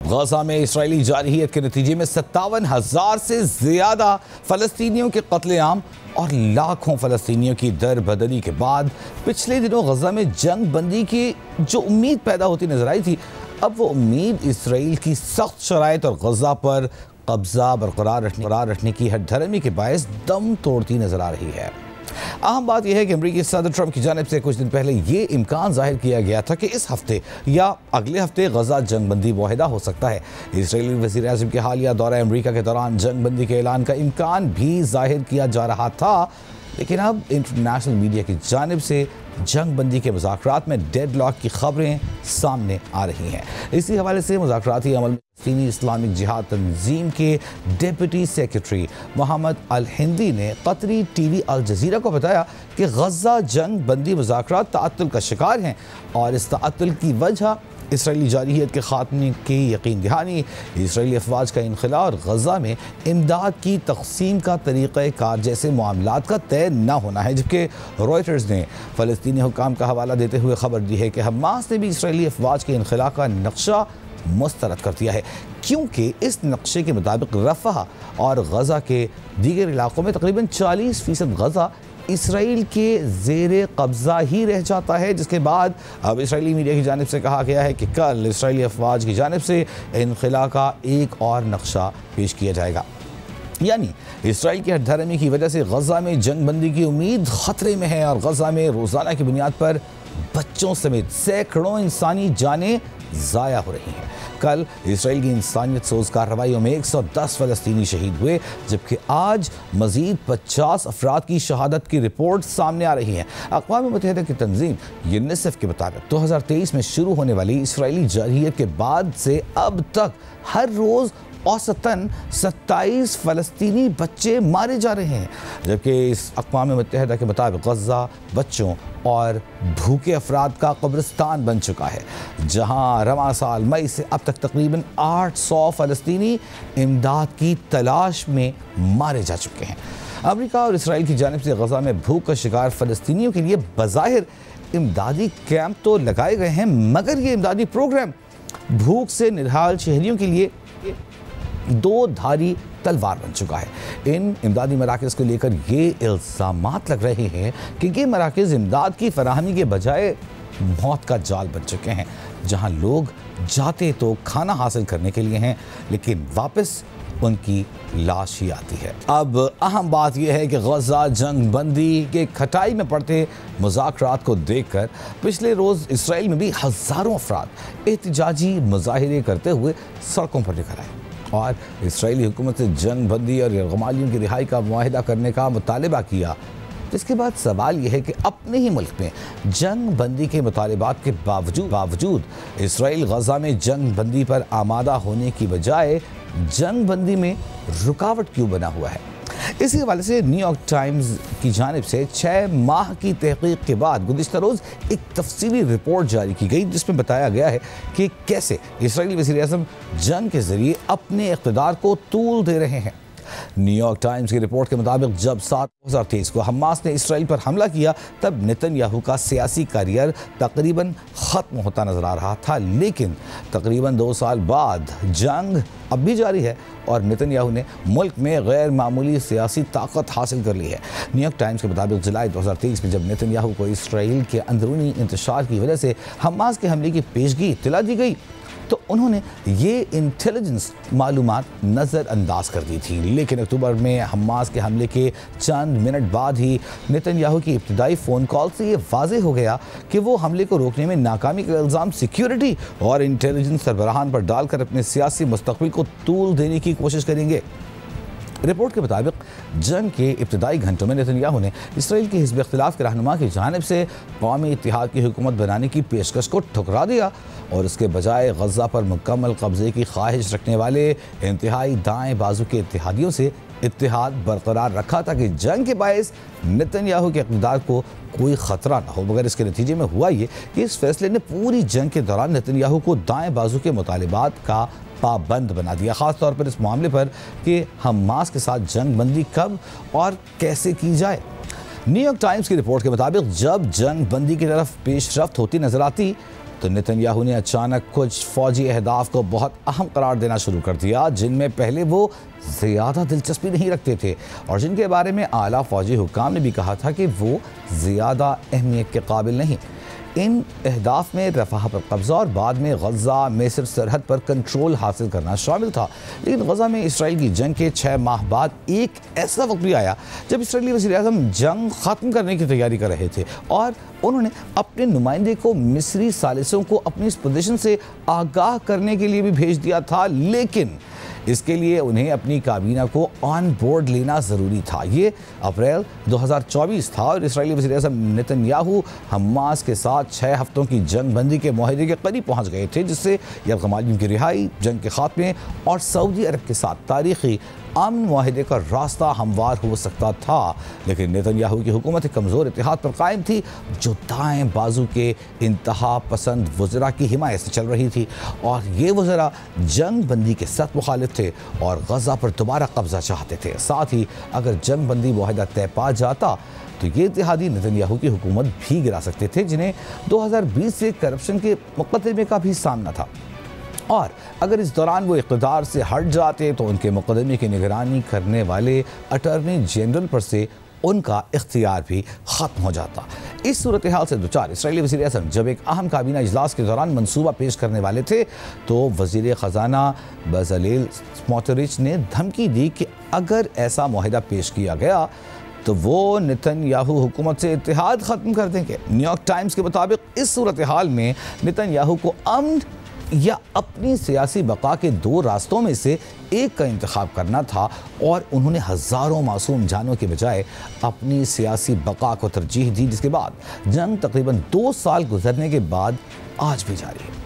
गजा में इसराइली जारहियत के नतीजे में 57,000 से ज़्यादा फ़लस्तीनियों के कत्लेआम और लाखों फ़लस्तीनियों की दर बदली के बाद पिछले दिनों गजा में जंग बंदी की जो उम्मीद पैदा होती नजर आई थी, अब वो उम्मीद इसराइल की सख्त शराइत और गजा पर कब्जा बरकरार रखने की हठधर्मी के बायस दम तोड़ती नजर आ रही है। अहम बात यह है कि अमरीकी सदर ट्रंप की जानिब से कुछ दिन पहले ये इम्कान जाहिर किया गया था कि इस हफ्ते या अगले हफ्ते गजा जंगबंदी मुआहिदा हो सकता है। इसराइली वज़ीर आज़म के हालिया दौरा अमरीका के दौरान जंगबंदी के ऐलान का इम्कान भी जाहिर किया जा रहा था, लेकिन अब इंटरनेशनल मीडिया की जानिब से जंगबंदी के मुज़ाकरात में डेडलॉक की खबरें सामने आ रही हैं। इसी हवाले से मुज़ाकराती अमल में फ़लस्तीनी इस्लामिक जिहाद तंजीम के डिप्टी सेक्रेटरी मोहम्मद अल हिंदी ने कतरी टीवी अल जज़ीरा को बताया कि गजा जंग बंदी मुज़ाकरात ताअत्तुल का शिकार हैं और इस ताअत्तुल की वजह इसराइली जारहियत के खात्मे की यकीन दहानी, इसराइली अफवाज का इनखला और गजा में इमदाद की तकसीम का तरीक़ाकार जैसे मामलात का तय न होना है। जबकि रॉयटर्स ने फ़लस्तीनी हुक्काम का हवाला देते हुए खबर दी है कि हमास ने भी इसराइली अफवाज के इनखला का नक्शा मुस्तरद कर दिया है, क्योंकि इस नक्शे के मुताबिक रफ़ा और गजा के दीगर इलाकों में तकरीबन 40% गजा इसराइल के ज़ेरे कब्ज़ा ही रह जाता है, जिसके बाद अब इसराइली मीडिया की जानिब से कहा गया है कि कल इसराइली अफवाज की जानिब से इनखला का एक और नक्शा पेश किया जाएगा। यानी इसराइल की हठधर्मी की वजह से गजा में जंगबंदी की उम्मीद ख़तरे में है और गजा में रोज़ाना की बुनियाद पर बच्चों समेत सैकड़ों इंसानी जानें ज़ाया हो रही हैं। कल इसराइल की इंसानियत सोज कार्रवाइयों में 110 फ़लस्तीनी शहीद हुए, जबकि आज मज़ीद 50 अफराद की शहादत की रिपोर्ट सामने आ रही है। अक़वाम मुत्तहिदा की तंजीम यूनिसेफ के मुताबिक 2023 में शुरू होने वाली इसराइली जारहियत के बाद से अब तक हर रोज़ औसतन 27 फ़लस्तीनी बच्चे मारे जा रहे हैं, जबकि इस अक़वाम मुत्तहिदा के मुताबिक गजा बच्चों और भूखे अफराद का कब्रिस्तान बन चुका है, जहां रवां साल मई से अब तक तकरीबन 800 फ़लस्तीनी इमदाद की तलाश में मारे जा चुके हैं। अमेरिका और इसराइल की जानिब से गजा में भूख का शिकार फ़लस्तीनियों के लिए बज़ाहिर इमदादी कैंप तो लगाए गए हैं, मगर ये इमदादी प्रोग्राम भूख से निढाल शहरियों के लिए दो धारी तलवार बन चुका है। इन इमदादी मराकज़ को लेकर ये इल्ज़ामात लग रहे हैं कि ये मराकज़ इमदाद की फराहमी के बजाय मौत का जाल बन चुके हैं, जहां लोग जाते तो खाना हासिल करने के लिए हैं, लेकिन वापस उनकी लाश ही आती है। अब अहम बात यह है कि गजा जंग बंदी के खटाई में पड़ते मुज़ाकरात को देखकर पिछले रोज़ इसराइल में भी हज़ारों अफराद एहतजाजी मुज़ाहिरे करते हुए सड़कों पर निकल आए और इसराइली हुकूमत से जंग बंदी और यरगमालियों की रिहाई का मुआहिदा करने का मुतालबा किया। जिसके बाद सवाल यह है कि अपने ही मुल्क में जंग बंदी के मुतालबात के बावजूद इसराइल गजा में जंग बंदी पर आमादा होने की बजाय जंग बंदी में रुकावट क्यों बना हुआ है। इसी हवाले से न्यूयॉर्क टाइम्स की जानिब से 6 माह की तहकीक के बाद गुज़िश्ता रोज़ एक तफसीली रिपोर्ट जारी की गई, जिसमें बताया गया है कि कैसे इसराइली वज़ीर आज़म जंग के ज़रिए अपने इक़्तिदार को तूल दे रहे हैं। न्यूयॉर्क टाइम्स की रिपोर्ट के मुताबिक जब 2023 को हमास ने इसराइल पर हमला किया, तब नेतन्याहू का सियासी करियर तकरीबन ख़त्म होता नजर आ रहा था, लेकिन तकरीबन 2 साल बाद जंग अब भी जारी है और नेतन्याहू ने मुल्क में गैर मामूली सियासी ताकत हासिल कर ली है। न्यूयॉर्क टाइम्स के मुताबिक जुलाई 2023 में जब नेतन्याहू को इसराइल के अंदरूनी इंतशार की वजह से हमास के हमले की पेशगी इत्तला दी गई, तो उन्होंने ये इंटेलिजेंस मालूमात नज़रअंदाज कर दी थी। लेकिन अक्टूबर में हमास के हमले के चंद मिनट बाद ही नेतन्याहू की इब्तिदाई फ़ोन कॉल से ये वाज़ेह हो गया कि वो हमले को रोकने में नाकामी का इल्ज़ाम सिक्योरिटी और इंटेलिजेंस सरबराहान पर डालकर अपने सियासी मुस्तक़बिल को तूल देने की कोशिश करेंगे। रिपोर्ट के मुताबिक जंग के इब्तिदाई घंटों में नेतन्याहू ने इसराइल के हिज़्ब इख्तिलाफ के रहनुमा की जानिब से कौमी इत्तिहाद की हुकूमत बनाने की पेशकश को ठुकरा दिया और उसके बजाय गजा पर मुकम्मल कब्ज़े की ख्वाहिश रखने वाले इंतहाई दाएँ बाजू के इत्तिहादियों से इत्तिहाद बरकरार रखा ताकि जंग के बायस नेतन्याहू के इक़्तिदार को कोई ख़तरा न हो। मगर इसके नतीजे में हुआ ये कि इस फैसले ने पूरी जंग के दौरान नेतन्याहू को दाएँ बाजू के मुतालिबात का पाबंद बना दिया, ख़ास तौर पर इस मामले पर कि हमास के साथ जंग बंदी कब और कैसे की जाए। न्यूयॉर्क टाइम्स की रिपोर्ट के मुताबिक जब जंग बंदी की तरफ पेशरफ्त होती नजर आती तो नेतन्याहू ने अचानक कुछ फौजी अहदाफ को बहुत अहम करार देना शुरू कर दिया, जिनमें पहले वो ज़्यादा दिलचस्पी नहीं रखते थे और जिनके बारे में आला फौजी हुक्काम ने भी कहा था कि वो ज़्यादा अहमियत के काबिल नहीं। इन अहदाफ में रफ़ाह पर कब्ज़ा और बाद में गज़ा मिस्र सरहद पर कंट्रोल हासिल करना शामिल था। लेकिन गज़ा में इसराइल की जंग के 6 माह बाद एक ऐसा वक्त भी आया जब इसराइली वज़ीर-ए-आज़म जंग ख़त्म करने की तैयारी कर रहे थे और उन्होंने अपने नुमाइंदे को मिस्री सालिसों को अपनी इस पोजीशन से आगाह करने के लिए भी भेज दिया था, लेकिन इसके लिए उन्हें अपनी काबीना को ऑन बोर्ड लेना ज़रूरी था। ये अप्रैल 2024 था और इसराइली वज़ीर-ए-आज़म नेतन्याहू हमास के साथ 6 हफ्तों की जंग बंदी के मुआहदे के करीब पहुंच गए थे, जिससे यरगमालियों की रिहाई, जंग के खात्मे और सऊदी अरब के साथ तारीखी अमन मुआहदे का रास्ता हमवार हो सकता था। लेकिन नेतन्याहू की हुकूमत कमज़ोर इत्तेहाद पर कायम थी, जो दाएँ बाजू के इंतहा पसंद वज़रा की हिमायत से चल रही थी और ये वज़रा जंग बंदी के सख्त मुखालिफ थे और गज़ा पर दोबारा कब्ज़ा चाहते थे। साथ ही अगर जंग बंदी मुआहदा तय पा जाता तो ये इत्तेहादी नेतन्याहू की हुकूमत भी गिरा सकते थे, जिन्हें 2020 से करप्शन के मुकदमे का भी सामना था और अगर इस दौरान वो इक़्तिदार से हट जाते तो उनके मुकदमे की निगरानी करने वाले अटॉर्नी जनरल पर से उनका इख्तियार भी ख़त्म हो जाता। इस सूरत हाल से दुचार इसराइली वज़ीर-ए-आज़म जब एक अहम काबीना इजलास के दौरान मंसूबा पेश करने वाले थे तो वज़ीर ख़जाना बज़लेल स्मोट्रिच ने धमकी दी कि अगर ऐसा मुआहदा पेश किया गया तो वो नेतन्याहू हुकूमत से इत्तेहाद ख़त्म कर देंगे। न्यूयॉर्क टाइम्स के मुताबिक इस सूरत हाल में नेतन्याहू को अमन या अपनी सियासी बका के 2 रास्तों में से एक का इंतखाब करना था और उन्होंने हज़ारों मासूम जानों के बजाय अपनी सियासी बका को तरजीह दी, जिसके बाद जंग तकरीबन 2 साल गुजरने के बाद आज भी जारी है।